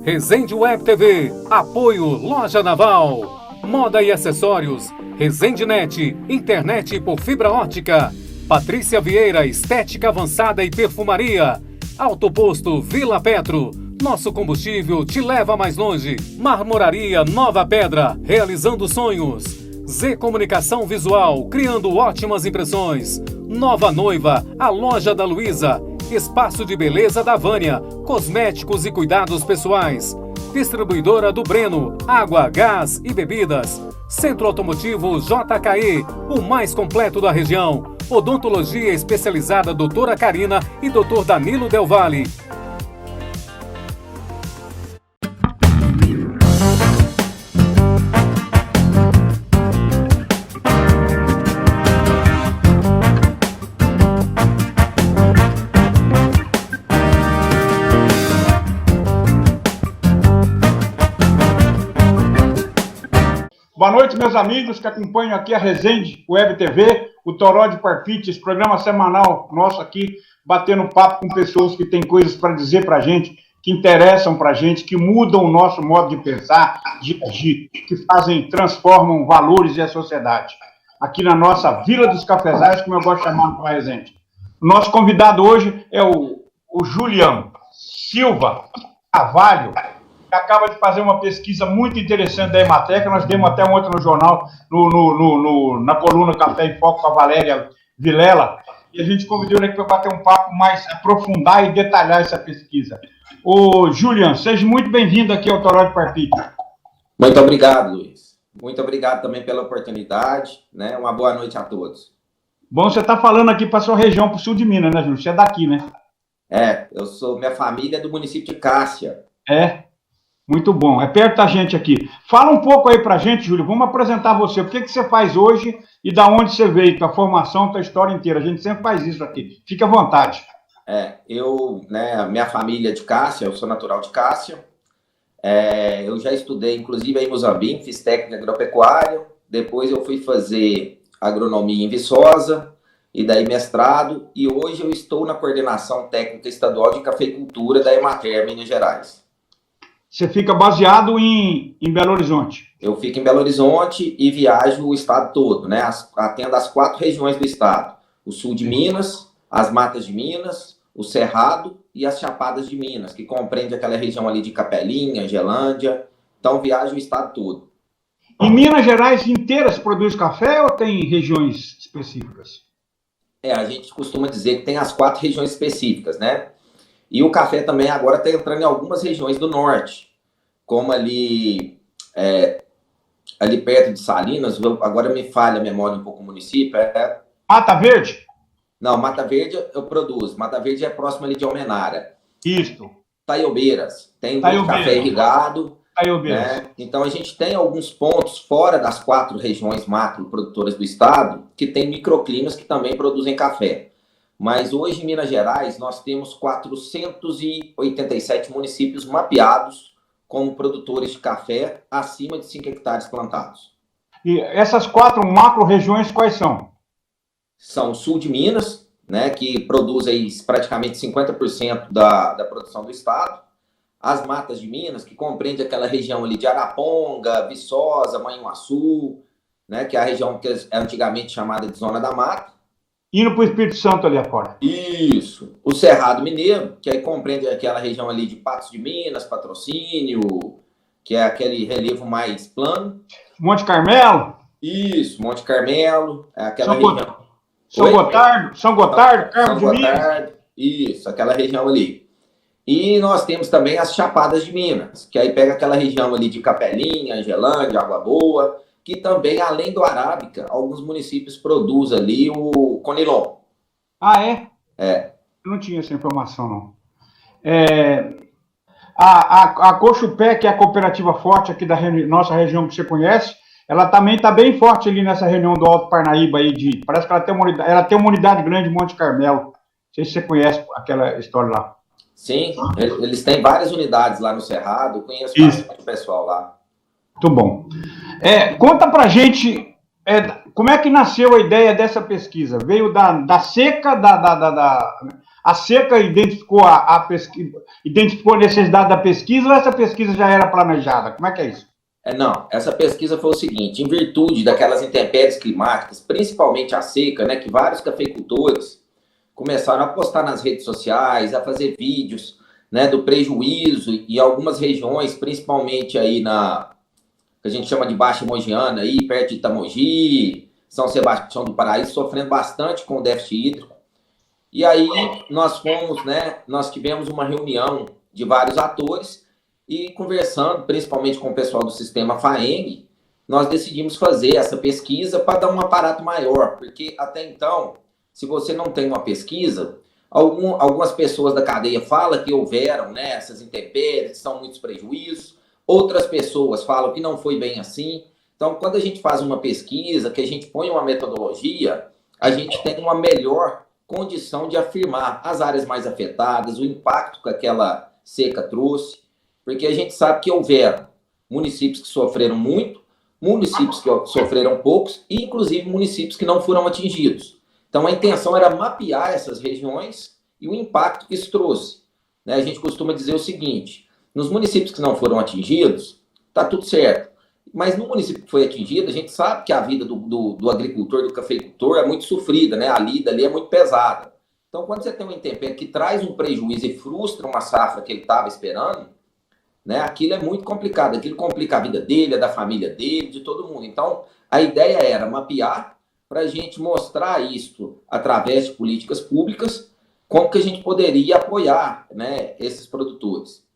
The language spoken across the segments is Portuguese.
Resende Web TV, apoio Loja Naval, moda e acessórios, Resende Net, internet por fibra ótica, Patrícia Vieira, estética avançada e perfumaria, Autoposto Vila Petro, nosso combustível te leva mais longe, Marmoraria Nova Pedra, realizando sonhos, Z Comunicação Visual, criando ótimas impressões, Nova Noiva, a Loja da Luísa, Espaço de Beleza da Vânia, cosméticos e cuidados pessoais, Distribuidora do Breno, água, gás e bebidas, Centro Automotivo JKE, o mais completo da região, Odontologia especializada Doutora Karina e Dr. Danilo Del Valle. Boa noite, meus amigos que acompanham aqui a Resende Web TV, o Toró de Parpite, esse programa semanal nosso aqui, batendo papo com pessoas que têm coisas para dizer para a gente, que interessam para a gente, que mudam o nosso modo de pensar, de agir, que transformam valores e a sociedade. Aqui na nossa Vila dos Cafezais, como eu gosto de chamar para a Resende. O nosso convidado hoje é o Julian Silva Carvalho, que acaba de fazer uma pesquisa muito interessante da Emateca. Nós demos até ontem no jornal, na coluna Café em Foco com a Valéria Vilela, e a gente convidou ele aqui para bater um papo mais, aprofundar e detalhar essa pesquisa. Ô, Julian, seja muito bem-vindo aqui ao Toró de Parpite. Muito obrigado, Luiz. Muito obrigado também pela oportunidade, né? Uma boa noite a todos. Bom, você está falando aqui para a sua região, para o sul de Minas, né, Júlio? Você é daqui, né? Minha família é do município de Cássia. Muito bom, é perto da gente aqui. Fala um pouco aí pra gente, Júlio, vamos apresentar você. O que você faz hoje e da onde você veio, tua formação, tua história inteira. A gente sempre faz isso aqui. Fique à vontade. Minha família é de Cássia, eu sou natural de Cássia. Eu já estudei, inclusive, em Muzambinho, fiz técnica agropecuária. Depois eu fui fazer agronomia em Viçosa, e daí mestrado. E hoje eu estou na coordenação técnica estadual de cafeicultura da Emater, Minas Gerais. Você fica baseado em Belo Horizonte? Eu fico em Belo Horizonte e viajo o estado todo, né? Atendo as 4 regiões do estado. O sul de Minas, as matas de Minas, o Cerrado e as Chapadas de Minas, que compreende aquela região ali de Capelinha, Gelândia. Então, viajo o estado todo. Em Minas Gerais inteiras produz café ou tem regiões específicas? A gente costuma dizer que tem as 4 regiões específicas, né? E o café também agora está entrando em algumas regiões do norte, como ali perto de Salinas, agora me falha a memória um pouco o município. Mata Verde? Não, Mata Verde eu produzo. Mata Verde é próximo ali de Almenara. Isso. Taiobeiras. Tem muito café irrigado. Taiobeiras. Né? Então a gente tem alguns pontos fora das 4 regiões macro produtoras do estado que tem microclimas que também produzem café. Mas hoje, em Minas Gerais, nós temos 487 municípios mapeados como produtores de café acima de 5 hectares plantados. E essas 4 macro-regiões quais são? São o sul de Minas, né, que produz aí praticamente 50% da produção do estado. As matas de Minas, que compreende aquela região ali de Araponga, Viçosa, Manhuaçu, né, que é a região que é antigamente chamada de Zona da Mata. Indo para o Espírito Santo ali afora. Isso. O Cerrado Mineiro, que aí compreende aquela região ali de Patos de Minas, Patrocínio, que é aquele relevo mais plano. Monte Carmelo? Isso, Monte Carmelo. É aquela região. São Gotardo, Carmo de Minas. Isso, aquela região ali. E nós temos também as Chapadas de Minas, que aí pega aquela região ali de Capelinha, Gelândia, Água Boa, que também, além do Arábica, alguns municípios produzem ali o Conilon. Ah, é? Eu não tinha essa informação, não. A Cochupé, que é a cooperativa forte aqui da nossa região que você conhece, ela também está bem forte ali nessa região do Alto Parnaíba aí, parece que ela tem uma unidade grande de Monte Carmelo. Não sei se você conhece aquela história lá. Sim, eles têm várias unidades lá no Cerrado, eu conheço bastante pessoal lá. Muito bom. Conta pra gente como é que nasceu a ideia dessa pesquisa. Veio da seca, A seca identificou a pesquisa, identificou a necessidade da pesquisa ou essa pesquisa já era planejada? Como é que é isso? Não, essa pesquisa foi o seguinte, em virtude daquelas intempéries climáticas, principalmente a seca, né, que vários cafeicultores começaram a postar nas redes sociais, a fazer vídeos, né, do prejuízo e algumas regiões, principalmente aí que a gente chama de Baixa Mogiana, aí perto de Itamogi, São Sebastião do Paraíso, sofrendo bastante com o déficit hídrico. E aí nós tivemos uma reunião de vários atores e conversando, principalmente com o pessoal do sistema FAENG, nós decidimos fazer essa pesquisa para dar um aparato maior, porque até então, se você não tem uma pesquisa, algumas pessoas da cadeia falam que houveram, né, essas intempéries, que são muitos prejuízos, outras pessoas falam que não foi bem assim. Então, quando a gente faz uma pesquisa, que a gente põe uma metodologia, a gente tem uma melhor condição de afirmar as áreas mais afetadas, o impacto que aquela seca trouxe, porque a gente sabe que houveram municípios que sofreram muito, municípios que sofreram poucos e, inclusive, municípios que não foram atingidos. Então, a intenção era mapear essas regiões e o impacto que isso trouxe. Né? A gente costuma dizer o seguinte, nos municípios que não foram atingidos, está tudo certo. Mas no município que foi atingido, a gente sabe que a vida do agricultor, do cafeicultor é muito sofrida, né? A lida ali é muito pesada. Então, quando você tem uma intempérie que traz um prejuízo e frustra uma safra que ele estava esperando, né? Aquilo é muito complicado. Aquilo complica a vida dele, a da família dele, de todo mundo. Então, a ideia era mapear para a gente mostrar isso através de políticas públicas, como que a gente poderia apoiar, né, esses produtores.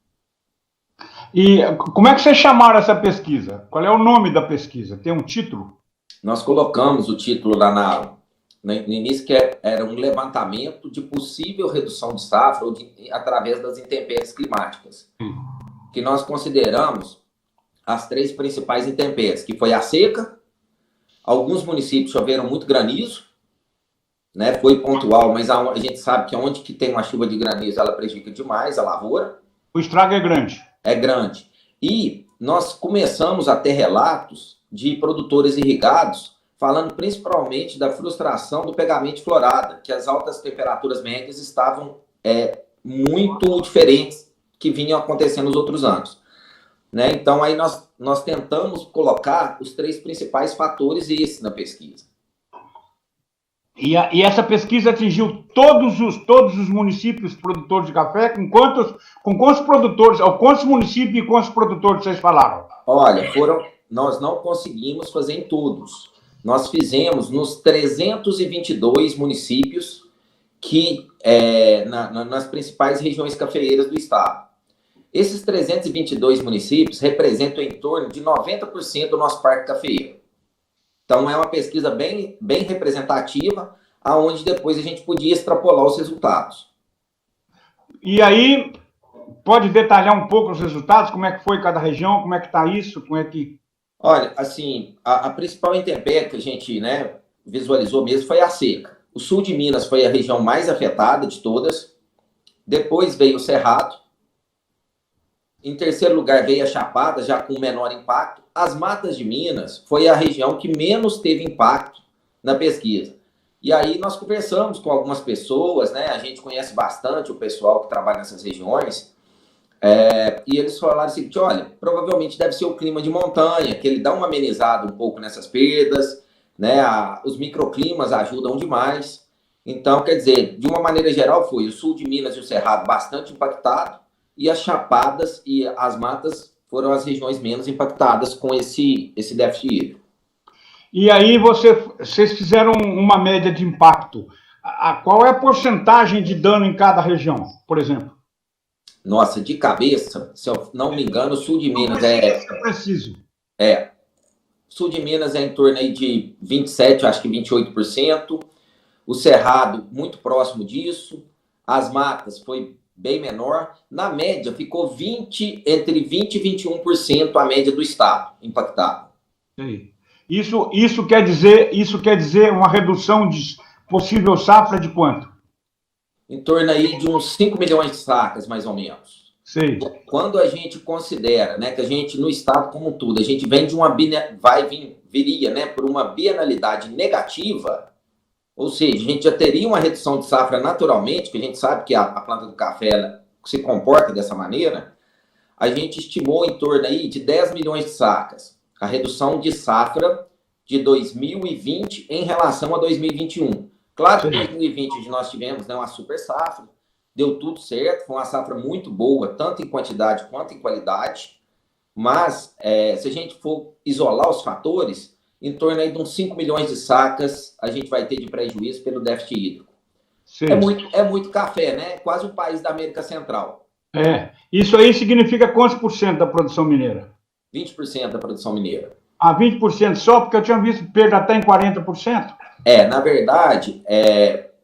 E como é que vocês chamaram essa pesquisa? Qual é o nome da pesquisa? Tem um título? Nós colocamos o título lá no início, que era um levantamento de possível redução de safra através das intempéries climáticas, que nós consideramos as 3 principais intempéries, que foi a seca, alguns municípios choveram muito granizo, né, foi pontual, mas a gente sabe que onde que tem uma chuva de granizo, ela prejudica demais a lavoura. O estrago é grande. É grande. E nós começamos a ter relatos de produtores irrigados falando principalmente da frustração do pegamento de florada, que as altas temperaturas médias estavam muito diferentes que vinham acontecendo nos outros anos. Né? Então, aí nós tentamos colocar os 3 principais fatores na pesquisa. E essa pesquisa atingiu todos os municípios produtores de café? Com quantos produtores, ou quantos municípios e quantos produtores vocês falaram? Olha, nós não conseguimos fazer em todos. Nós fizemos nos 322 municípios nas principais regiões cafeeiras do estado. Esses 322 municípios representam em torno de 90% do nosso parque cafeeiro. Então, é uma pesquisa bem, bem representativa, aonde depois a gente podia extrapolar os resultados. E aí, pode detalhar um pouco os resultados? Como é que foi cada região? Como é que está isso? Como é que... Olha, assim, a principal intempérie que a gente, né, visualizou mesmo foi a seca. O sul de Minas foi a região mais afetada de todas. Depois veio o Cerrado. Em terceiro lugar veio a Chapada, já com menor impacto. As Matas de Minas foi a região que menos teve impacto na pesquisa. E aí nós conversamos com algumas pessoas, né? A gente conhece bastante o pessoal que trabalha nessas regiões. E eles falaram o seguinte, olha, provavelmente deve ser o clima de montanha, que ele dá uma amenizada um pouco nessas perdas, né? Os microclimas ajudam demais. Então, quer dizer, de uma maneira geral, foi o sul de Minas e o Cerrado bastante impactado, e as Chapadas e as Matas foram as regiões menos impactadas com esse déficit hídrico. E aí vocês fizeram uma média de impacto. Qual é a porcentagem de dano em cada região, por exemplo? Nossa, de cabeça, se eu não me engano, o sul de Minas é preciso. Sul de Minas é em torno aí de 27%, acho que 28%. O Cerrado, muito próximo disso. As Matas foi bem menor. Na média, ficou entre 20% e 21% a média do estado impactado. Isso quer dizer uma redução de possível safra de quanto? Em torno aí de uns 5 milhões de sacas, mais ou menos. Sim. Quando a gente considera, né, que a gente, no estado como um todo, a gente vem de viria, né, por uma bienalidade negativa, Ou seja, a gente já teria uma redução de safra naturalmente, que a gente sabe que a planta do café ela se comporta dessa maneira. A gente estimou em torno aí de 10 milhões de sacas. A redução de safra de 2020 em relação a 2021. Claro que em 2020 nós tivemos, né, uma super safra, deu tudo certo, foi uma safra muito boa, tanto em quantidade quanto em qualidade, mas se a gente for isolar os fatores, em torno aí de uns 5 milhões de sacas a gente vai ter de prejuízo pelo déficit hídrico. É muito café, né? Quase o país da América Central. Isso aí significa quantos por cento da produção mineira? 20% da produção mineira. 20% só? Porque eu tinha visto perda até em 40%. Na verdade,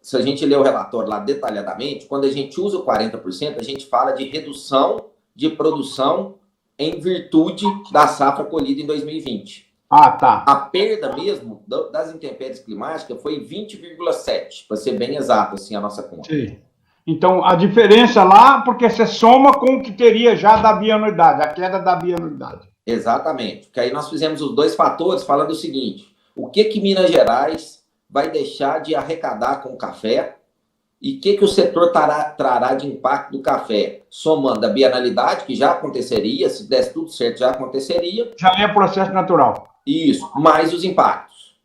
se a gente ler o relatório lá detalhadamente, quando a gente usa o 40%, a gente fala de redução de produção em virtude da safra colhida em 2020. Tá. A perda mesmo das intempéries climáticas foi 20,7, para ser bem exato, assim, a nossa conta. Sim. Então, a diferença lá, porque você soma com o que teria já da bianuidade, a queda da bianuidade. Exatamente. Porque aí nós fizemos os dois fatores falando o seguinte: o que Minas Gerais vai deixar de arrecadar com o café e o que o setor trará de impacto do café, somando a bienalidade, que já aconteceria, se desse tudo certo, já aconteceria. Já é processo natural. Isso, mais os impactos.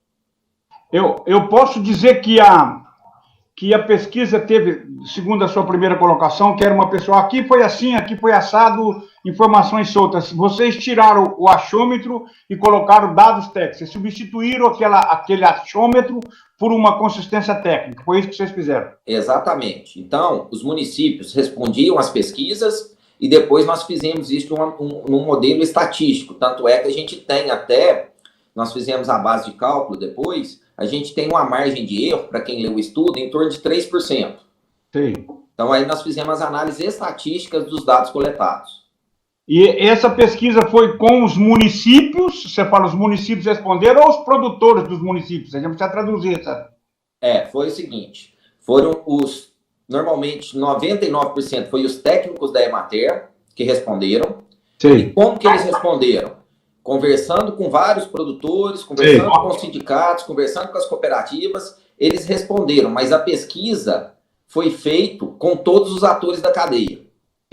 Eu posso dizer que a pesquisa teve, segundo a sua primeira colocação, que era uma pessoa, aqui foi assim, aqui foi assado, informações soltas. Vocês tiraram o achômetro e colocaram dados técnicos. Vocês substituíram aquele achômetro por uma consistência técnica. Foi isso que vocês fizeram? Exatamente. Então, os municípios respondiam às pesquisas e depois nós fizemos isso num modelo estatístico. Tanto é que a gente tem nós fizemos a base de cálculo depois, a gente tem uma margem de erro, para quem leu o estudo, em torno de 3%. Sim. Então, aí nós fizemos as análises estatísticas dos dados coletados. E essa pesquisa foi com os municípios, você fala, os municípios responderam, ou os produtores dos municípios? A gente precisa traduzir, sabe? Foi o seguinte, normalmente, 99% foi os técnicos da Emater que responderam. Sim. E como que eles responderam? Conversando com vários produtores, conversando com os sindicatos, conversando com as cooperativas, eles responderam, mas a pesquisa foi feita com todos os atores da cadeia.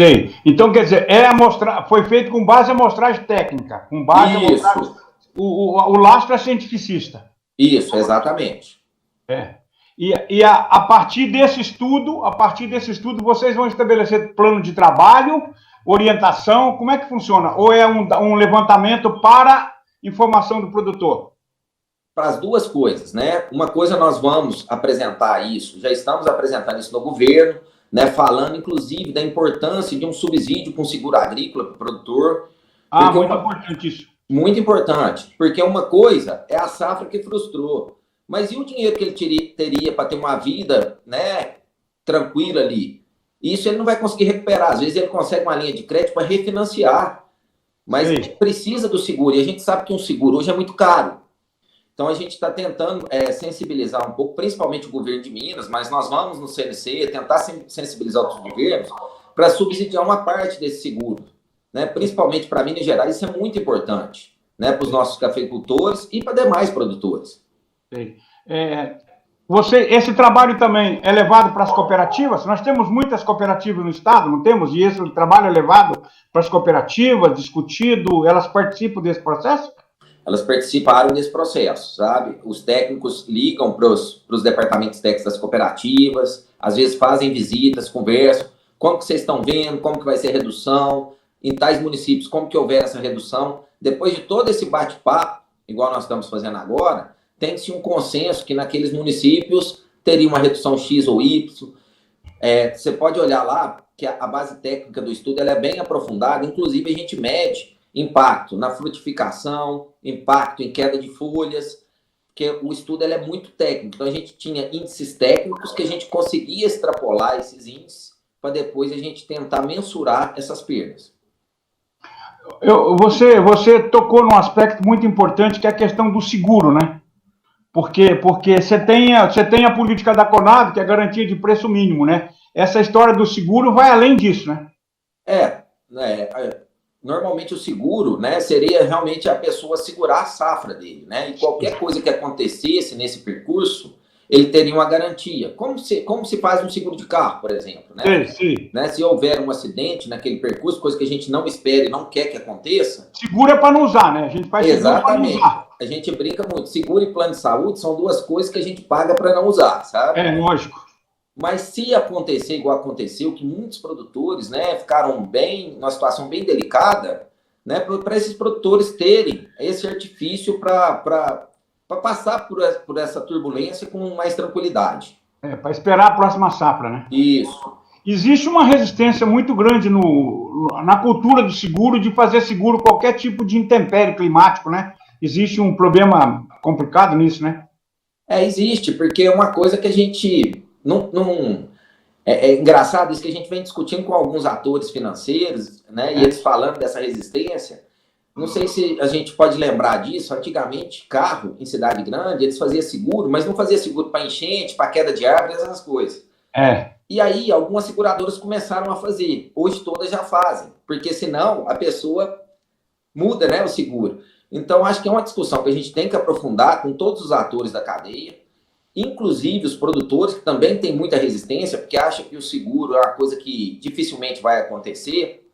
Sim. Então, quer dizer, foi feito com base em amostragem técnica, com base em amostragem... O lastro é cientificista. Isso, exatamente. E a partir desse estudo, vocês vão estabelecer plano de trabalho, orientação, como é que funciona? Ou é um levantamento para informação do produtor? Para as duas coisas, né? Uma coisa, nós vamos apresentar isso, já estamos apresentando isso no governo, né? Falando, inclusive, da importância de um subsídio com seguro agrícola para o produtor. Muito importante isso. Muito importante, porque uma coisa é a safra que frustrou, mas e o dinheiro que ele teria para ter uma vida, né, tranquila ali? Isso ele não vai conseguir recuperar. Às vezes ele consegue uma linha de crédito para refinanciar, mas ele precisa do seguro. E a gente sabe que um seguro hoje é muito caro. Então a gente está tentando sensibilizar um pouco, principalmente o governo de Minas, mas nós vamos no CNC tentar sensibilizar outros governos para subsidiar uma parte desse seguro, né? Principalmente para Minas Gerais, isso é muito importante, né? Para os nossos cafeicultores e para demais produtores. Sim. Esse trabalho também é levado para as cooperativas? Nós temos muitas cooperativas no estado, não temos? E esse trabalho é levado para as cooperativas, discutido, elas participam desse processo? Elas participaram desse processo, sabe? Os técnicos ligam para os departamentos técnicos das cooperativas, às vezes fazem visitas, conversam, como que vocês estão vendo, como que vai ser a redução, em tais municípios, como que houver essa redução. Depois de todo esse bate-papo, igual nós estamos fazendo agora, tem-se um consenso que naqueles municípios teria uma redução X ou Y. Você pode olhar lá que a base técnica do estudo ela é bem aprofundada, inclusive a gente mede impacto na frutificação, impacto em queda de folhas, porque o estudo ele é muito técnico. Então a gente tinha índices técnicos que a gente conseguia extrapolar esses índices para depois a gente tentar mensurar essas perdas. Você tocou num aspecto muito importante que é a questão do seguro, né? Porque você tem a política da Conab, que é a garantia de preço mínimo, né? Essa história do seguro vai além disso, né? Normalmente o seguro, né, seria realmente a pessoa segurar a safra dele, né? E qualquer coisa que acontecesse nesse percurso, ele teria uma garantia. Como se faz um seguro de carro, por exemplo, né? Sim. Né? Se houver um acidente naquele percurso, coisa que a gente não espera e não quer que aconteça. Seguro é para não usar, né? A gente faz seguro para não usar. A gente brinca muito. Seguro e plano de saúde são duas coisas que a gente paga para não usar, sabe? É, lógico. Mas se acontecer igual aconteceu, que muitos produtores, né, ficaram numa situação bem delicada, né, para esses produtores terem esse artifício para passar por essa turbulência com mais tranquilidade. Para esperar a próxima safra, né? Isso. Existe uma resistência muito grande na cultura do seguro, de fazer seguro qualquer tipo de intempérie climático, né? Existe um problema complicado nisso, né? Existe, porque é uma coisa que a gente é engraçado isso que a gente vem discutindo com alguns atores financeiros, né? E eles falando dessa resistência. Não sei se a gente pode lembrar disso. Antigamente, carro em cidade grande, eles faziam seguro, mas não faziam seguro para enchente, para queda de árvore, essas coisas. E aí, algumas seguradoras começaram a fazer. Hoje, todas já fazem, porque senão a pessoa muda, né, o seguro. Então, acho que é uma discussão que a gente tem que aprofundar com todos os atores da cadeia, inclusive os produtores, que também têm muita resistência, porque acham que o seguro é uma coisa que dificilmente vai acontecer.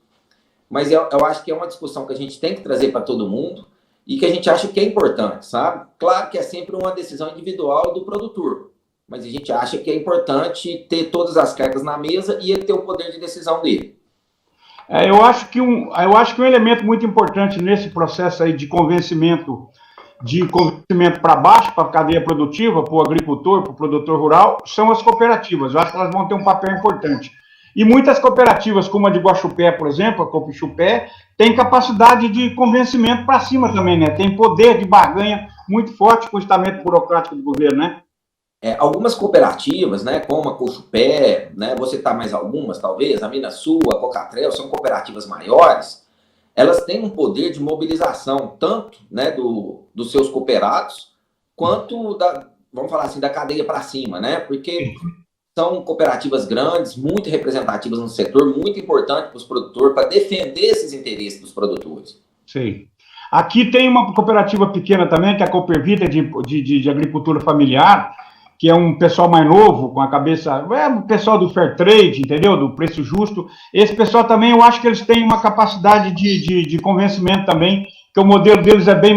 Mas eu acho que é uma discussão que a gente tem que trazer para todo mundo e que a gente acha que é importante, sabe? Claro que é sempre uma decisão individual do produtor, mas a gente acha que é importante ter todas as cartas na mesa e ele ter o poder de decisão dele. Eu acho que um elemento muito importante nesse processo aí de convencimento para baixo, para a cadeia produtiva, para o agricultor, para o produtor rural, são as cooperativas. Eu acho que elas vão ter um papel importante. E muitas cooperativas, como a de Guaxupé, por exemplo, a Copichupé, tem capacidade de convencimento para cima também, né? Tem poder de barganha muito forte com o estamento burocrático do governo, né? Algumas cooperativas, né, como a Cochupé, né, vou citar mais algumas, talvez, a Minasul, a Cocatrel, são cooperativas maiores, elas têm um poder de mobilização, tanto, né, dos seus cooperados, quanto vamos falar assim, da cadeia para cima, né? Porque são cooperativas grandes, muito representativas no setor, muito importante para os produtores, para defender esses interesses dos produtores. Sim. Aqui tem uma cooperativa pequena também, que é a Coopervita de agricultura familiar, que é um pessoal mais novo, com a cabeça... É o pessoal do Fair Trade, entendeu? Do preço justo. Esse pessoal também, eu acho que eles têm uma capacidade de convencimento também, que o modelo deles é bem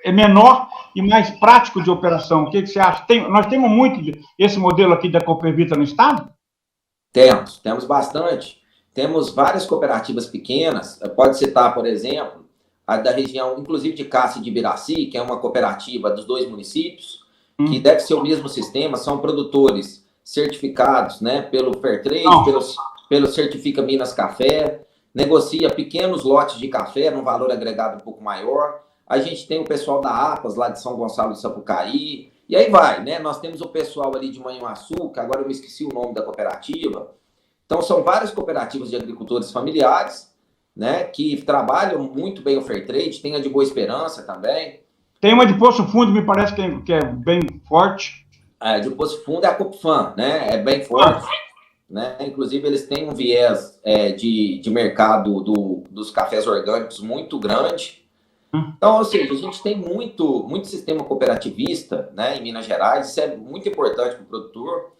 é menor e mais prático de operação. O que você acha? Nós temos muito esse modelo aqui da Coopervita no estado? Temos bastante. Temos várias cooperativas pequenas. Pode citar, por exemplo, a da região, inclusive de Cássio e de Ibiraci, que é uma cooperativa dos dois municípios, que deve ser o mesmo sistema, são produtores certificados, né, pelo Fairtrade, pelo Certifica Minas Café, negocia pequenos lotes de café num valor agregado um pouco maior. A gente tem o pessoal da APAS, lá de São Gonçalo de Sapucaí, e aí vai, né? Nós temos o pessoal ali de Manhuaçu, que agora eu me esqueci o nome da cooperativa. Então, são várias cooperativas de agricultores familiares, né, que trabalham muito bem o Fairtrade, tem a de Boa Esperança também. Tem uma de Poço Fundo, me parece que é bem forte. A de Poço Fundo é a Copfan, né? É bem forte. Né? Inclusive, eles têm um viés de mercado dos cafés orgânicos muito grande. Então, ou seja, a gente tem muito sistema cooperativista, né, em Minas Gerais. Isso é muito importante para o produtor.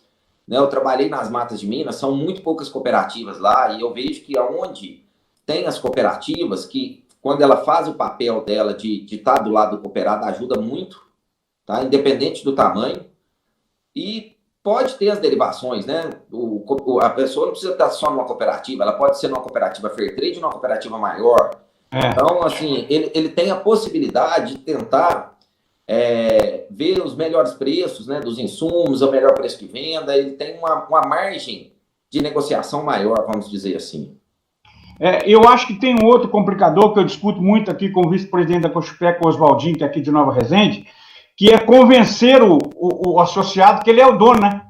Né? Eu trabalhei nas matas de Minas, são muito poucas cooperativas lá, e eu vejo que onde tem as cooperativas, que quando ela faz o papel dela de estar do lado do cooperado, ajuda muito, tá? Independente do tamanho. E pode ter as derivações, né? A pessoa não precisa estar só numa cooperativa, ela pode ser numa cooperativa Fairtrade ou numa cooperativa maior. Então, assim, ele tem a possibilidade de tentar ver os melhores preços, né, dos insumos, o melhor preço de venda, ele tem uma margem de negociação maior, vamos dizer assim. Eu acho que tem um outro complicador que eu discuto muito aqui com o vice-presidente da Cochupé, o Oswaldinho, que é aqui de Nova Resende, que é convencer o associado que ele é o dono, né?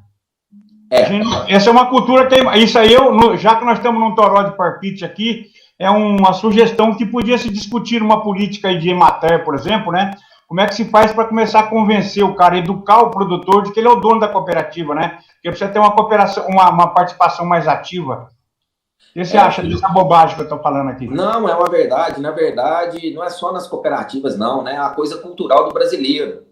Essa é uma cultura que... Isso aí, já que nós estamos num toró de parpite aqui, é uma sugestão que podia se discutir uma política aí de Emater, por exemplo, né? Como é que se faz para começar a convencer o cara, educar o produtor de que ele é o dono da cooperativa, né? Porque precisa ter uma cooperação, uma participação mais ativa. O que você acha dessa bobagem que eu estou falando aqui? Não, é uma verdade. Na verdade, não é só nas cooperativas, não, né? É a coisa cultural do brasileiro.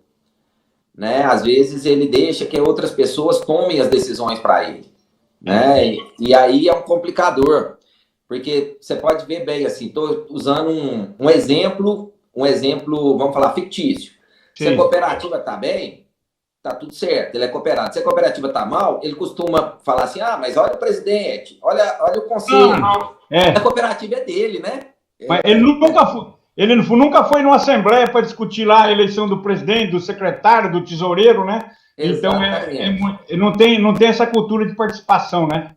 né? Às vezes ele deixa que outras pessoas tomem as decisões para ele, né? E aí é um complicador, porque você pode ver bem, assim, estou usando um exemplo, vamos falar, fictício. Se a cooperativa está bem, tá tudo certo, ele é cooperado. Se a cooperativa tá mal, ele costuma falar assim, mas olha o presidente, olha o conselho. A cooperativa é dele, né? Mas ele nunca foi numa assembleia para discutir lá a eleição do presidente, do secretário, do tesoureiro, né? Exatamente. Então, não tem essa cultura de participação, né?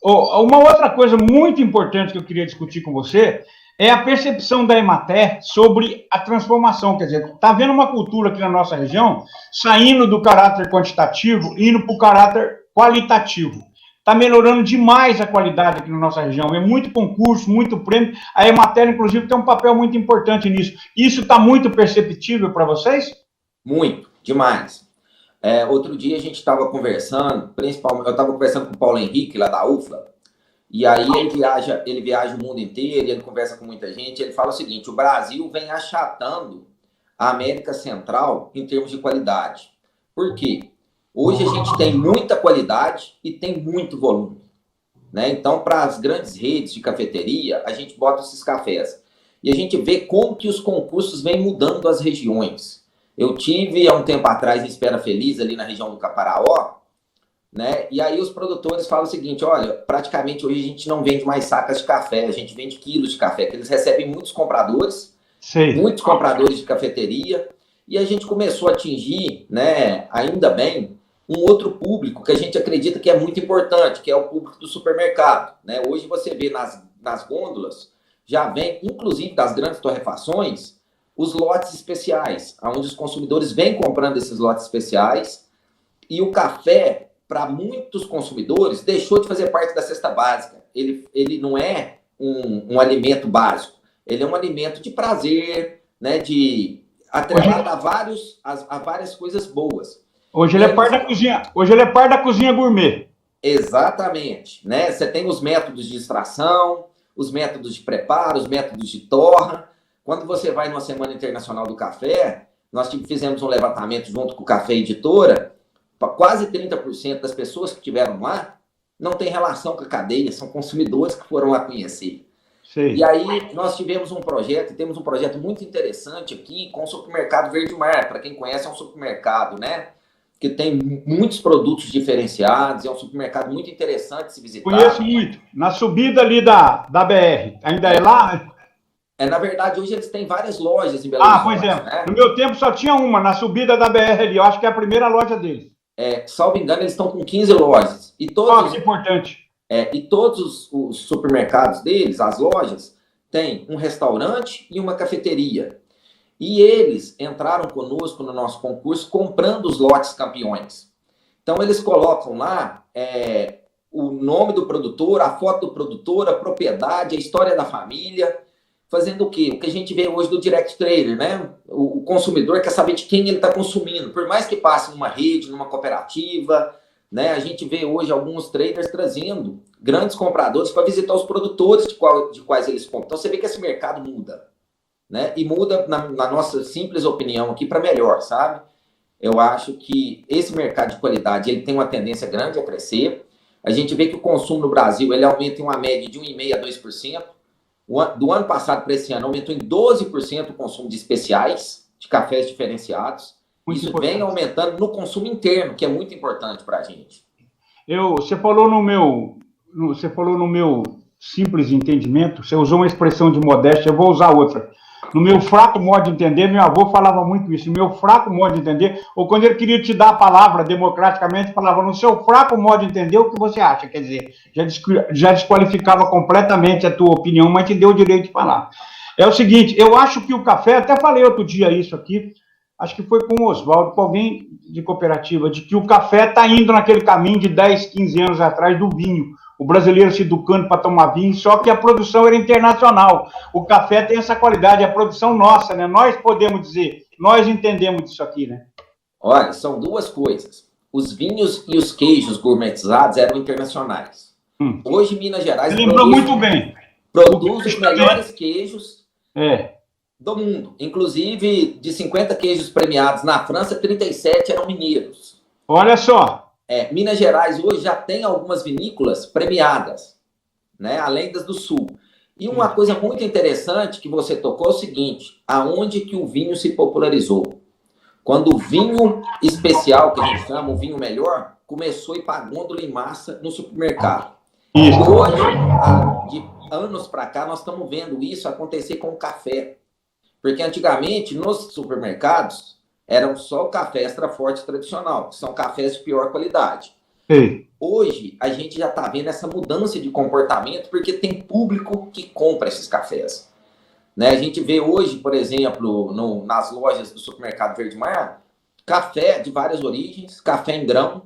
Uma outra coisa muito importante que eu queria discutir com você é a percepção da Emater sobre a transformação. Quer dizer, está havendo uma cultura aqui na nossa região saindo do caráter quantitativo e indo para o caráter qualitativo. Está melhorando demais a qualidade aqui na nossa região. É muito concurso, muito prêmio. A Emater, inclusive, tem um papel muito importante nisso. Isso está muito perceptível para vocês? Muito, demais. Outro dia a gente estava conversando, principalmente, eu estava conversando com o Paulo Henrique, lá da UFLA, e aí ele viaja o mundo inteiro, ele conversa com muita gente, ele fala o seguinte, o Brasil vem achatando a América Central em termos de qualidade. Por quê? Hoje a gente tem muita qualidade e tem muito volume, né? Então, para as grandes redes de cafeteria, a gente bota esses cafés. E a gente vê como que os concursos vêm mudando as regiões. Eu tive, há um tempo atrás, em Espera Feliz, ali na região do Caparaó, né? E aí os produtores falam o seguinte, olha, praticamente hoje a gente não vende mais sacas de café, a gente vende quilos de café, que eles recebem muitos compradores, muitos compradores de cafeteria, e a gente começou a atingir, né, ainda bem, um outro público que a gente acredita que é muito importante, que é o público do supermercado, né? Hoje você vê nas gôndolas, já vem, inclusive das grandes torrefações, os lotes especiais, onde os consumidores vêm comprando esses lotes especiais, e o café, para muitos consumidores, deixou de fazer parte da cesta básica. Ele não é um alimento básico, ele é um alimento de prazer, né, de atrelado a várias coisas boas. Hoje ele é parte da cozinha. Hoje ele é parte da cozinha gourmet. Exatamente, né? Você tem os métodos de extração, os métodos de preparo, os métodos de torra. Quando você vai numa Semana Internacional do Café, nós fizemos um levantamento junto com o Café Editora, quase 30% das pessoas que estiveram lá não tem relação com a cadeia, são consumidores que foram lá conhecer. Sim. E aí nós temos um projeto muito interessante aqui com o Supermercado Verde Mar. Para quem conhece, é um supermercado, né, que tem muitos produtos diferenciados, é um supermercado muito interessante de se visitar. Conheço muito. Na subida ali da BR, ainda é lá? Na verdade, hoje eles têm várias lojas em Belo Horizonte. Pois é. Né? No meu tempo só tinha uma, na subida da BR ali. Eu acho que é a primeira loja deles. Salvo engano, eles estão com 15 lojas. E todos, que importante. E todos os supermercados deles, as lojas, têm um restaurante e uma cafeteria. E eles entraram conosco no nosso concurso comprando os lotes campeões. Então, eles colocam lá o nome do produtor, a foto do produtor, a propriedade, a história da família, fazendo o quê? O que a gente vê hoje do Direct Trader, né? O consumidor quer saber de quem ele está consumindo. Por mais que passe numa rede, numa cooperativa, né? A gente vê hoje alguns traders trazendo grandes compradores para visitar os produtores de quais eles compram. Então, você vê que esse mercado muda, né? E muda, na nossa simples opinião aqui, para melhor, sabe? Eu acho que esse mercado de qualidade ele tem uma tendência grande a crescer. A gente vê que o consumo no Brasil ele aumenta em uma média de 1,5% a 2%. Do ano passado para esse ano, aumentou em 12% o consumo de especiais, de cafés diferenciados. Muito Isso importante. Vem aumentando no consumo interno, que é muito importante para a gente. Você falou no meu simples entendimento, você usou uma expressão de modéstia, eu vou usar outra. No meu fraco modo de entender, meu avô falava muito isso, no meu fraco modo de entender, ou quando ele queria te dar a palavra democraticamente, falava no seu fraco modo de entender o que você acha, quer dizer, já desqualificava completamente a tua opinião, mas te deu o direito de falar. É o seguinte, eu acho que o café, até falei outro dia isso aqui, acho que foi com o Oswaldo, com alguém de cooperativa, de que o café está indo naquele caminho de 10, 15 anos atrás do vinho. O brasileiro se educando para tomar vinho, só que a produção era internacional. O café tem essa qualidade, a produção nossa, né? Nós podemos dizer, nós entendemos disso aqui, né? Olha, são duas coisas. Os vinhos e os queijos gourmetizados eram internacionais. Hoje, Minas Gerais... Lembrou muito bem. Produz os melhores queijos Do mundo. Inclusive, de 50 queijos premiados na França, 37 eram mineiros. Olha só. Minas Gerais hoje já tem algumas vinícolas premiadas, né? Além das do Sul. E uma coisa muito interessante que você tocou é o seguinte: aonde que o vinho se popularizou? Quando o vinho especial, que a gente chama, o vinho melhor, começou a ir para gôndola em massa no supermercado. Isso. Hoje, de anos para cá, nós estamos vendo isso acontecer com o café. Porque antigamente, nos supermercados, eram só o café extra forte tradicional, que são cafés de pior qualidade. Sim. Hoje, a gente já está vendo essa mudança de comportamento, porque tem público que compra esses cafés. Né? A gente vê hoje, por exemplo, nas lojas do supermercado Verde Mar, café de várias origens, café em grão.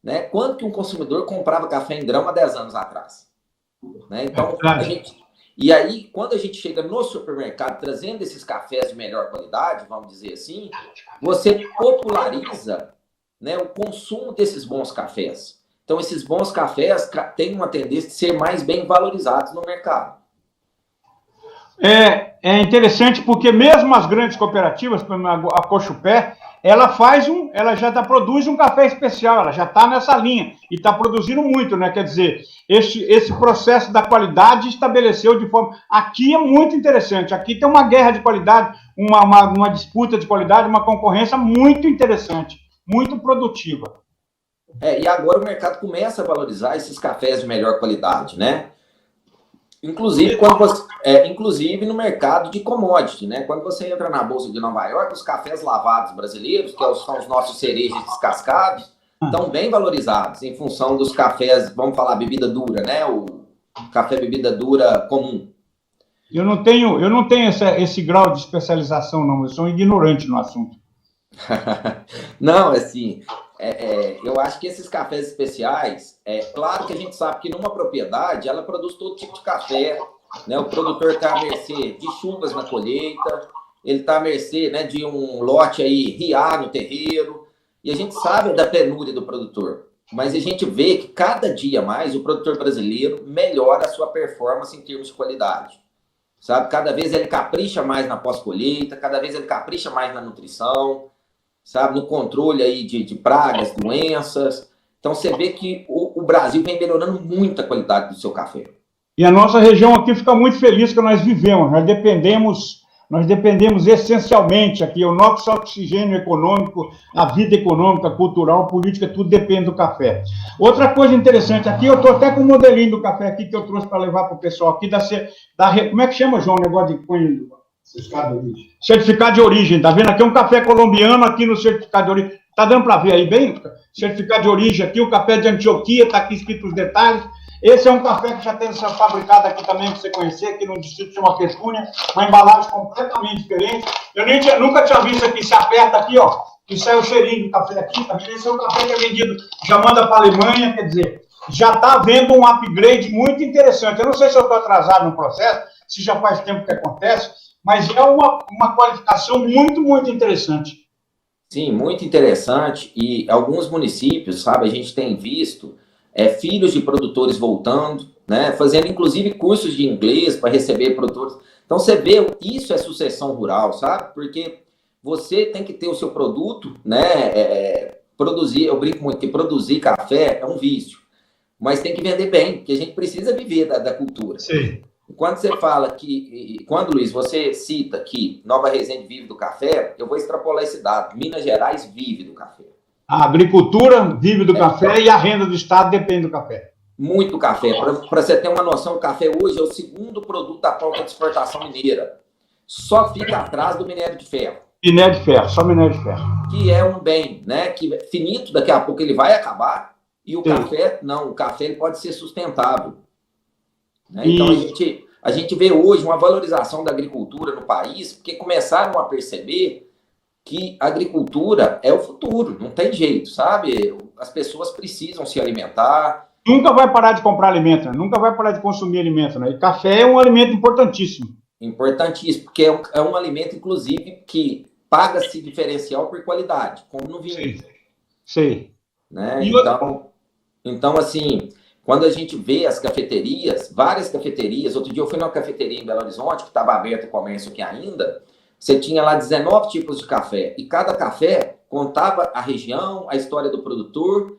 Né? Quanto que um consumidor comprava café em grão há 10 anos atrás? Né? Então, e aí, quando a gente chega no supermercado trazendo esses cafés de melhor qualidade, vamos dizer assim, você populariza, né, o consumo desses bons cafés. Então, esses bons cafés têm uma tendência de ser mais bem valorizados no mercado. É interessante porque mesmo as grandes cooperativas, como a Cochupé, ela já produz um café especial, ela já está nessa linha e está produzindo muito, né? Quer dizer, esse processo da qualidade estabeleceu de forma... Aqui é muito interessante, aqui tem uma guerra de qualidade, uma disputa de qualidade, uma concorrência muito interessante, muito produtiva. E agora o mercado começa a valorizar esses cafés de melhor qualidade, né? Inclusive, inclusive no mercado de commodity, né? Quando você entra na Bolsa de Nova York, os cafés lavados brasileiros, que são os nossos cerejas descascados, estão bem valorizados em função dos cafés, vamos falar, bebida dura, né? O café bebida dura comum. Eu não tenho esse grau de especialização, não. Eu sou um ignorante no assunto. Não, assim... eu acho que esses cafés especiais, claro que a gente sabe que numa propriedade ela produz todo tipo de café, né? O produtor está à mercê de chuvas na colheita, ele está à mercê, né, de um lote aí riar no terreiro, e a gente sabe da penúria do produtor, mas a gente vê que cada dia mais o produtor brasileiro melhora a sua performance em termos de qualidade, sabe? Cada vez ele capricha mais na pós-colheita, cada vez ele capricha mais na nutrição, sabe, no controle aí de pragas, doenças. Então, você vê que o Brasil vem melhorando muito a qualidade do seu café. E a nossa região aqui fica muito feliz que nós vivemos. Nós dependemos essencialmente aqui, o nosso oxigênio econômico, a vida econômica, cultural, política, tudo depende do café. Outra coisa interessante aqui, eu estou até com o modelinho do café aqui que eu trouxe para levar para o pessoal aqui, como é que chama, João, o negócio de certificado de origem. Certificado de origem, tá vendo? Aqui é um café colombiano, aqui no certificado de origem. Tá dando para ver aí bem? Certificado de origem aqui, o café de Antioquia, tá aqui escrito os detalhes. Esse é um café que já tem sido fabricado aqui também, para você conhecer, aqui no distrito chama Petúnia, uma embalagem completamente diferente. Eu nunca tinha visto aqui, se aperta aqui, ó, e sai o cheirinho do café aqui, tá vendo? Esse é um café que é vendido, já manda para a Alemanha, quer dizer, já está havendo um upgrade muito interessante. Eu não sei se eu estou atrasado no processo, se já faz tempo que acontece, mas é uma qualificação muito, muito interessante. Sim, muito interessante. E alguns municípios, sabe, a gente tem visto filhos de produtores voltando, né, fazendo inclusive cursos de inglês para receber produtores. Então, você vê, isso é sucessão rural, sabe? Porque você tem que ter o seu produto, né, produzir, eu brinco muito que produzir café é um vício, mas tem que vender bem, porque a gente precisa viver da cultura. Sim. Quando você fala que... Quando, Luiz, você cita que Nova Resende vive do café, eu vou extrapolar esse dado. Minas Gerais vive do café. A agricultura vive do café e a renda do Estado depende do café. Muito café. Para você ter uma noção, o café hoje é o segundo produto da pauta de exportação mineira. Só fica atrás do minério de ferro. Minério de ferro, só minério de ferro. Que é um bem, né, que finito, daqui a pouco ele vai acabar. E o café, não, o café ele pode ser sustentável. Né? Então, a gente vê hoje uma valorização da agricultura no país, porque começaram a perceber que a agricultura é o futuro, não tem jeito, sabe? As pessoas precisam se alimentar. Nunca vai parar de comprar alimento, né? Nunca vai parar de consumir alimento, né? E café é um alimento importantíssimo. Importantíssimo, porque é um alimento, inclusive, que paga-se diferencial por qualidade, como no vinho. Sei. Né? Então, assim... quando a gente vê as cafeterias, várias cafeterias, outro dia eu fui numa cafeteria em Belo Horizonte, que estava aberto o comércio aqui ainda, você tinha lá 19 tipos de café, e cada café contava a região, a história do produtor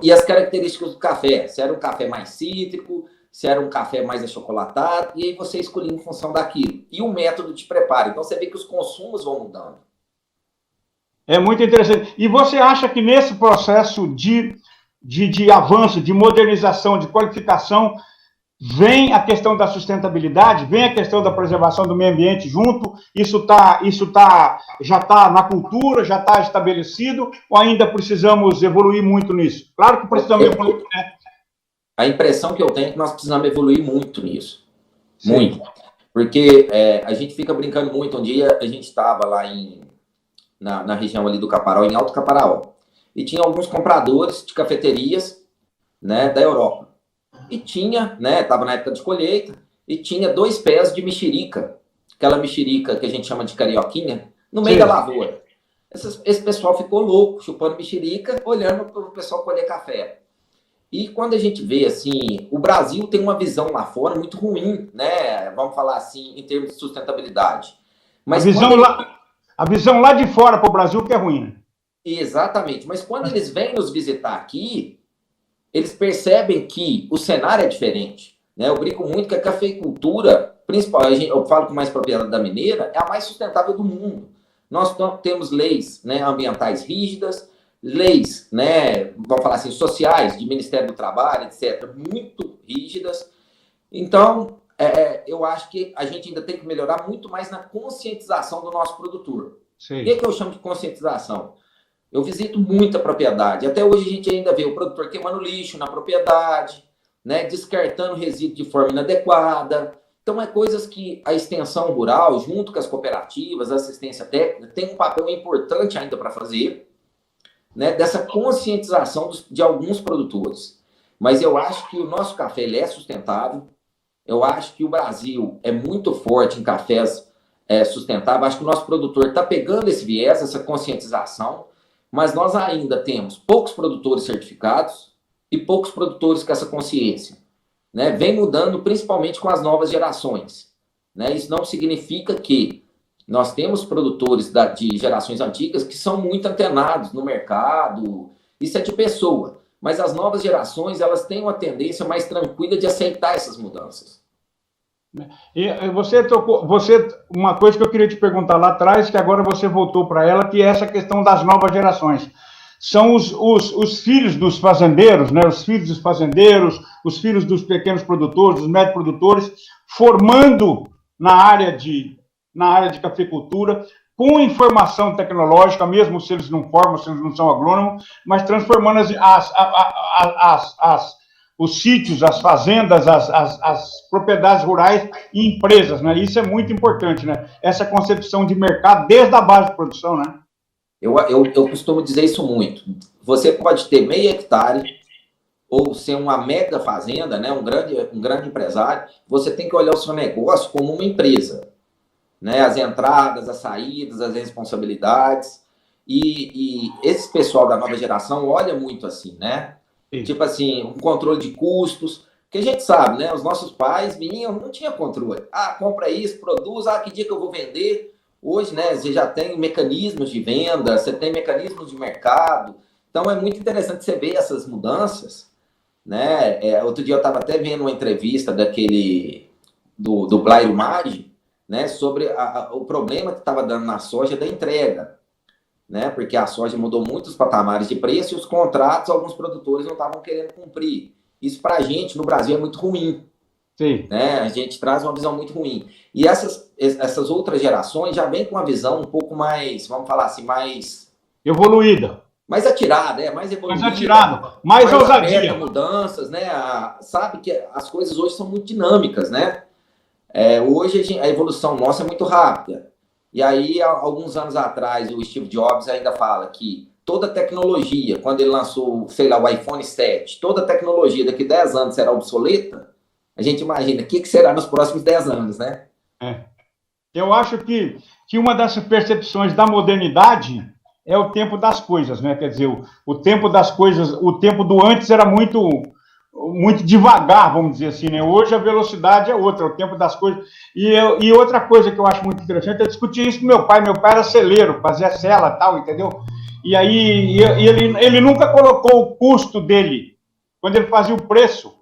e as características do café, se era um café mais cítrico, se era um café mais achocolatado, e aí você escolhia em função daquilo. E o método de preparo. Então você vê que os consumos vão mudando. É muito interessante. E você acha que nesse processo de avanço, de modernização, de qualificação, vem a questão da sustentabilidade, vem a questão da preservação do meio ambiente junto? Já está na cultura, já está estabelecido, ou ainda precisamos evoluir muito nisso? Claro que precisamos evoluir, né? A impressão que eu tenho é que nós precisamos evoluir muito nisso. Sim. Muito. Porque a gente fica brincando muito. Um dia a gente estava lá na região ali do Caparaó, em Alto Caparaó, e tinha alguns compradores de cafeterias, né, da Europa. E tinha, né, estava na época de colheita, e tinha 2 pés de mexerica, aquela mexerica que a gente chama de carioquinha, no meio da lavoura. Esse pessoal ficou louco, chupando mexerica, olhando para o pessoal colher café. E quando a gente vê, assim, o Brasil tem uma visão lá fora muito ruim, né, vamos falar assim, em termos de sustentabilidade. Mas a visão lá de fora para o Brasil que é ruim, né? Exatamente, mas quando eles vêm nos visitar aqui, eles percebem que o cenário é diferente, né? Eu brinco muito que a cafeicultura, principalmente, eu falo com mais propriedade da mineira, é a mais sustentável do mundo. Nós temos leis, né, ambientais rígidas, leis, né, vamos falar assim, sociais, de Ministério do Trabalho, etc., muito rígidas. Então, eu acho que a gente ainda tem que melhorar muito mais na conscientização do nosso produtor. Sim. O que eu chamo de conscientização? Eu visito muita propriedade. Até hoje a gente ainda vê o produtor queimando lixo na propriedade, né, descartando resíduo de forma inadequada. Então, é coisas que a extensão rural, junto com as cooperativas, a assistência técnica, tem um papel importante ainda para fazer, né, dessa conscientização de alguns produtores. Mas eu acho que o nosso café ele é sustentável. Eu acho que o Brasil é muito forte em cafés sustentáveis. Acho que o nosso produtor está pegando esse viés, essa conscientização, mas nós ainda temos poucos produtores certificados e poucos produtores com essa consciência, né? Vem mudando principalmente com as novas gerações, né? Isso não significa que nós temos produtores de gerações antigas que são muito antenados no mercado, isso é de pessoa, mas as novas gerações elas têm uma tendência mais tranquila de aceitar essas mudanças. E uma coisa que eu queria te perguntar lá atrás, que agora você voltou para ela, que é essa questão das novas gerações. São os filhos dos fazendeiros, né? Os filhos dos fazendeiros, os filhos dos pequenos produtores, dos médios produtores, formando na área de cafeicultura, com informação tecnológica, mesmo se eles não formam, se eles não são agrônomos, mas transformando os sítios, as fazendas, as propriedades rurais em empresas, né? Isso é muito importante, né? Essa concepção de mercado desde a base de produção, né? Eu costumo dizer isso muito. Você pode ter meio hectare ou ser uma mega fazenda, né? Um grande empresário. Você tem que olhar o seu negócio como uma empresa, né? As entradas, as saídas, as responsabilidades. E esse pessoal da nova geração olha muito assim, né? Sim. Tipo assim, um controle de custos, que a gente sabe, né? Os nossos pais vinham, não tinha controle. Compra isso, produz, que dia que eu vou vender? Hoje, né, você já tem mecanismos de venda, você tem mecanismos de mercado. Então, é muito interessante você ver essas mudanças, né? Outro dia eu estava até vendo uma entrevista do Blairo Maggi, né, sobre o problema que estava dando na soja da entrega, né? Porque a soja mudou muito os patamares de preço e os contratos, alguns produtores não estavam querendo cumprir. Isso, para a gente, no Brasil, é muito ruim. Sim. Né? A gente traz uma visão muito ruim. E essas outras gerações já vêm com uma visão um pouco mais, vamos falar assim, mais... evoluída. Mais atirada, mais evoluída. Mais atirada, mais ousadia. Mudanças, né? Sabe que as coisas hoje são muito dinâmicas, né? Hoje a evolução nossa é muito rápida. E aí, alguns anos atrás, o Steve Jobs ainda fala que toda tecnologia, quando ele lançou, sei lá, o iPhone 7, toda tecnologia daqui a 10 anos será obsoleta. A gente imagina o que será nos próximos 10 anos, né? Eu acho que uma das percepções da modernidade é o tempo das coisas, né? Quer dizer, o tempo das coisas, o tempo do antes era muito muito devagar, vamos dizer assim, né? Hoje a velocidade é outra, é o tempo das coisas. E outra coisa que eu acho muito interessante é discutir isso com meu pai. Meu pai era celeiro, fazia cela e tal, entendeu? E aí ele nunca colocou o custo dele. Quando ele fazia o preço,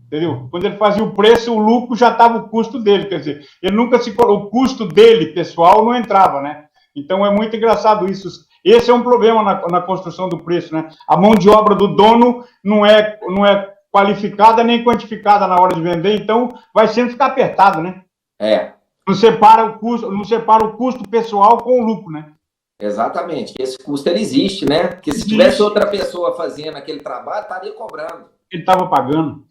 entendeu? Quando ele fazia o preço, o lucro já estava o custo dele, quer dizer, ele nunca se colocou, o custo dele, pessoal, não entrava, né? Então é muito engraçado isso. Esse é um problema na construção do preço, né? A mão de obra do dono não é qualificada nem quantificada na hora de vender, então vai sempre ficar apertado, né? Não separa o custo pessoal com o lucro, né? Exatamente. Esse custo ele existe, né? Porque se tivesse outra pessoa fazendo aquele trabalho, estaria cobrando. Ele estava pagando.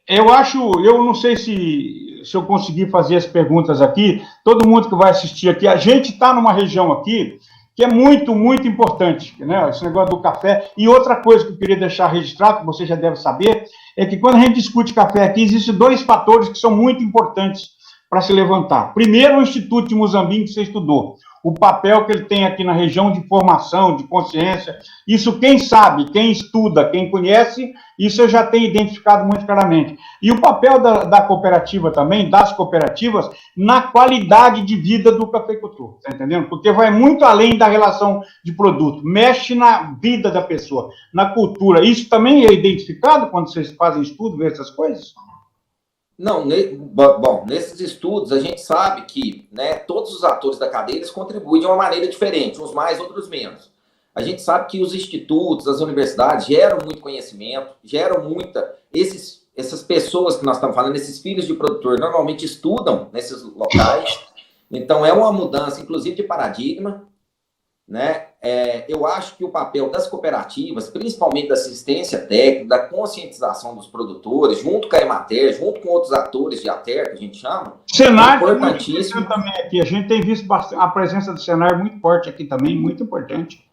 Eu não sei se eu conseguir fazer as perguntas aqui. Todo mundo que vai assistir aqui, a gente está numa região aqui que é muito, muito importante, né? Esse negócio do café. E outra coisa que eu queria deixar registrado, que você já deve saber, é que quando a gente discute café aqui, existem dois fatores que são muito importantes para se levantar. Primeiro, o Instituto de Muzambinho, que você estudou. O papel que ele tem aqui na região de formação, de consciência. Isso quem sabe, quem estuda, quem conhece, isso eu já tenho identificado muito claramente. E o papel da cooperativa também, das cooperativas, na qualidade de vida do cafeicultor, tá entendendo? Porque vai muito além da relação de produto, mexe na vida da pessoa, na cultura. Isso também é identificado quando vocês fazem estudo, vê essas coisas? Não, bom, nesses estudos a gente sabe que, né, todos os atores da cadeia eles contribuem de uma maneira diferente, uns mais, outros menos. A gente sabe que os institutos, as universidades geram muito conhecimento, geram essas pessoas que nós estamos falando, esses filhos de produtor, normalmente estudam nesses locais. Então é uma mudança, inclusive, de paradigma, né? Eu acho que o papel das cooperativas, principalmente da assistência técnica, da conscientização dos produtores, junto com a Emater, junto com outros atores de ATER, que a gente chama, Senar é importantíssimo também aqui. A gente tem visto a presença do Senar muito forte aqui também, muito importante.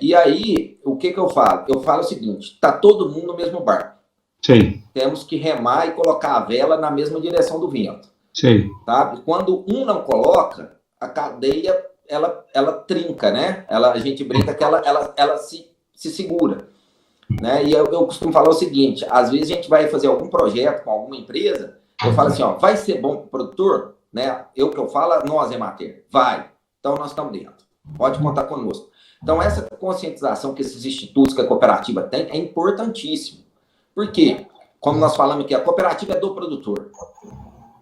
E aí, o que eu falo? Eu falo o seguinte, está todo mundo no mesmo barco. Sim. Temos que remar e colocar a vela na mesma direção do vento. Sim. Tá? Quando um não coloca, a cadeia ela trinca, né? A gente brinca que ela se segura. Né? E eu costumo falar o seguinte, às vezes a gente vai fazer algum projeto com alguma empresa, eu falo assim, ó, vai ser bom para o produtor? Né? Que eu falo, nós, Emater, vai. Então nós estamos dentro. Pode contar conosco. Então essa conscientização que esses institutos, que a cooperativa tem, é importantíssimo. Por quê? Como nós falamos aqui, a cooperativa é do produtor.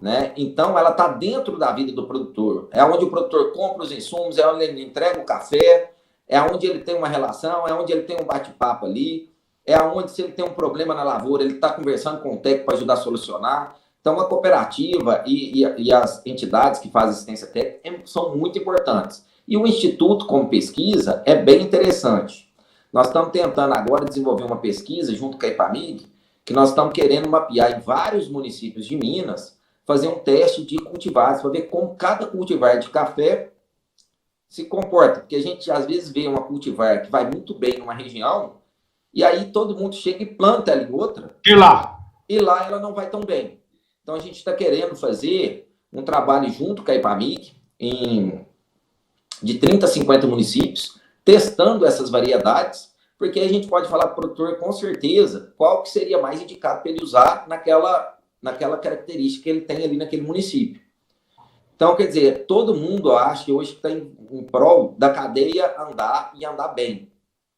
Né? Então, ela está dentro da vida do produtor. É onde o produtor compra os insumos, é onde ele entrega o café, é onde ele tem uma relação, é onde ele tem um bate-papo ali, é onde, se ele tem um problema na lavoura, ele está conversando com o técnico para ajudar a solucionar. Então, a cooperativa e as entidades que fazem assistência técnica são muito importantes. E o Instituto, como pesquisa, é bem interessante. Nós estamos tentando agora desenvolver uma pesquisa junto com a IPAMIG, que nós estamos querendo mapear em vários municípios de Minas, fazer um teste de cultivares, para ver como cada cultivar de café se comporta. Porque a gente, às vezes, vê uma cultivar que vai muito bem numa região, e aí todo mundo chega e planta ela em outra. E lá ela não vai tão bem. Então, a gente está querendo fazer um trabalho junto com a IPAMIG, de 30 a 50 municípios, testando essas variedades, porque aí a gente pode falar para o produtor, com certeza, qual que seria mais indicado para ele usar naquela característica que ele tem ali naquele município. Então, quer dizer, todo mundo acha que hoje está em prol da cadeia andar e andar bem.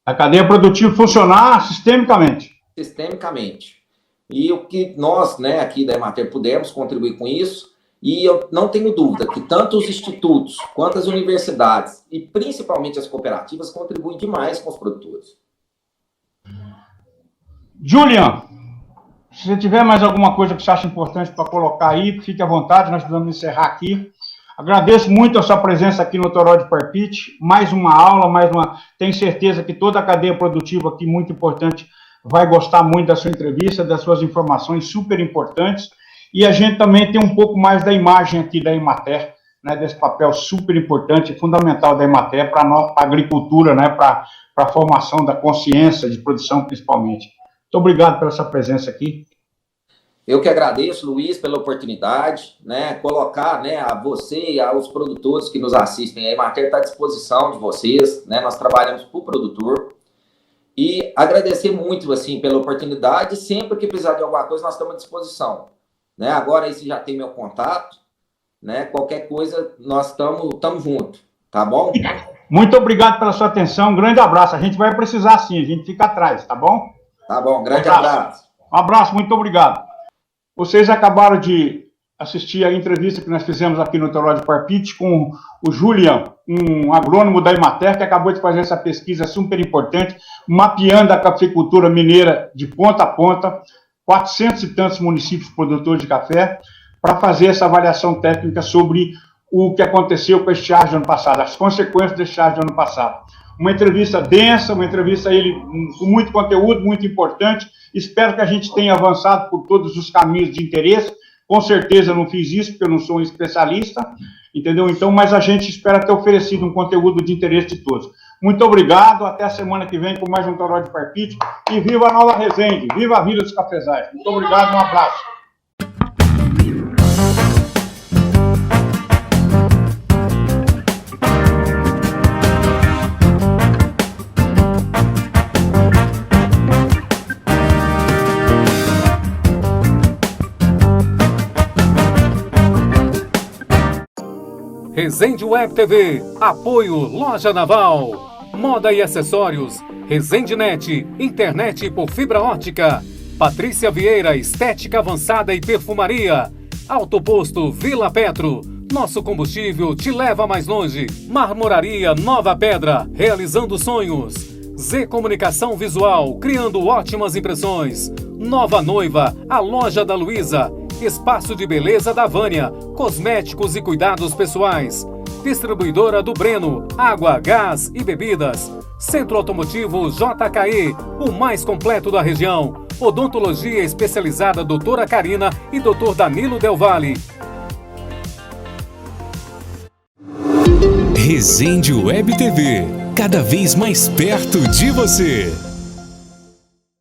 A cadeia produtiva funcionar sistemicamente. Sistemicamente. E o que nós, né, aqui da Emater, pudemos contribuir com isso, e eu não tenho dúvida que tanto os institutos, quanto as universidades, e principalmente as cooperativas, contribuem demais com os produtores. Julian, se você tiver mais alguma coisa que você acha importante para colocar aí, fique à vontade, nós vamos encerrar aqui. Agradeço muito a sua presença aqui no Toró de Parpite, mais uma aula, tenho certeza que toda a cadeia produtiva aqui, muito importante, vai gostar muito da sua entrevista, das suas informações super importantes, e a gente também tem um pouco mais da imagem aqui da Emater, né, desse papel super importante e fundamental da Emater para a agricultura, né, para a formação da consciência de produção, principalmente. Muito obrigado pela sua presença aqui. Eu que agradeço, Luiz, pela oportunidade, né, colocar, né, a você e aos produtores que nos assistem. A Emater está à disposição de vocês, né, nós trabalhamos para o produtor. E agradecer muito, assim, pela oportunidade. Sempre que precisar de alguma coisa, nós estamos à disposição, né? Agora, aí você já tem meu contato, né? Qualquer coisa, nós estamos juntos, tá bom? Muito obrigado pela sua atenção, um grande abraço. A gente vai precisar sim, a gente fica atrás, tá bom? Tá bom, grande abraço. Um abraço, muito obrigado. Vocês acabaram de assistir a entrevista que nós fizemos aqui no Toró de Parpite com o Julian, um agrônomo da Emater, que acabou de fazer essa pesquisa super importante, mapeando a cafeicultura mineira de ponta a ponta, 400 e tantos municípios produtores de café, para fazer essa avaliação técnica sobre o que aconteceu com a estiagem do ano passado, as consequências da estiagem do ano passado. Uma entrevista densa, uma entrevista com muito conteúdo, muito importante. Espero que a gente tenha avançado por todos os caminhos de interesse. Com certeza não fiz isso, porque eu não sou um especialista, entendeu? Então, mas a gente espera ter oferecido um conteúdo de interesse de todos. Muito obrigado, até a semana que vem com mais um Toró de Parpite. E viva a Nova Resende, viva a Vila dos Cafezais. Muito obrigado, um abraço. Resende Web TV, apoio Loja Naval, moda e acessórios, Resende Net, internet por fibra ótica, Patrícia Vieira, estética avançada e perfumaria, Autoposto Vila Petro, nosso combustível te leva mais longe, Marmoraria Nova Pedra, realizando sonhos, Z Comunicação Visual, criando ótimas impressões, Nova Noiva, a loja da Luísa, Espaço de Beleza da Vânia, cosméticos e cuidados pessoais. Distribuidora do Breno, água, gás e bebidas. Centro Automotivo JKE, o mais completo da região. Odontologia especializada Doutora Karina e Dr. Danilo Del Valle. Resende Web TV, cada vez mais perto de você.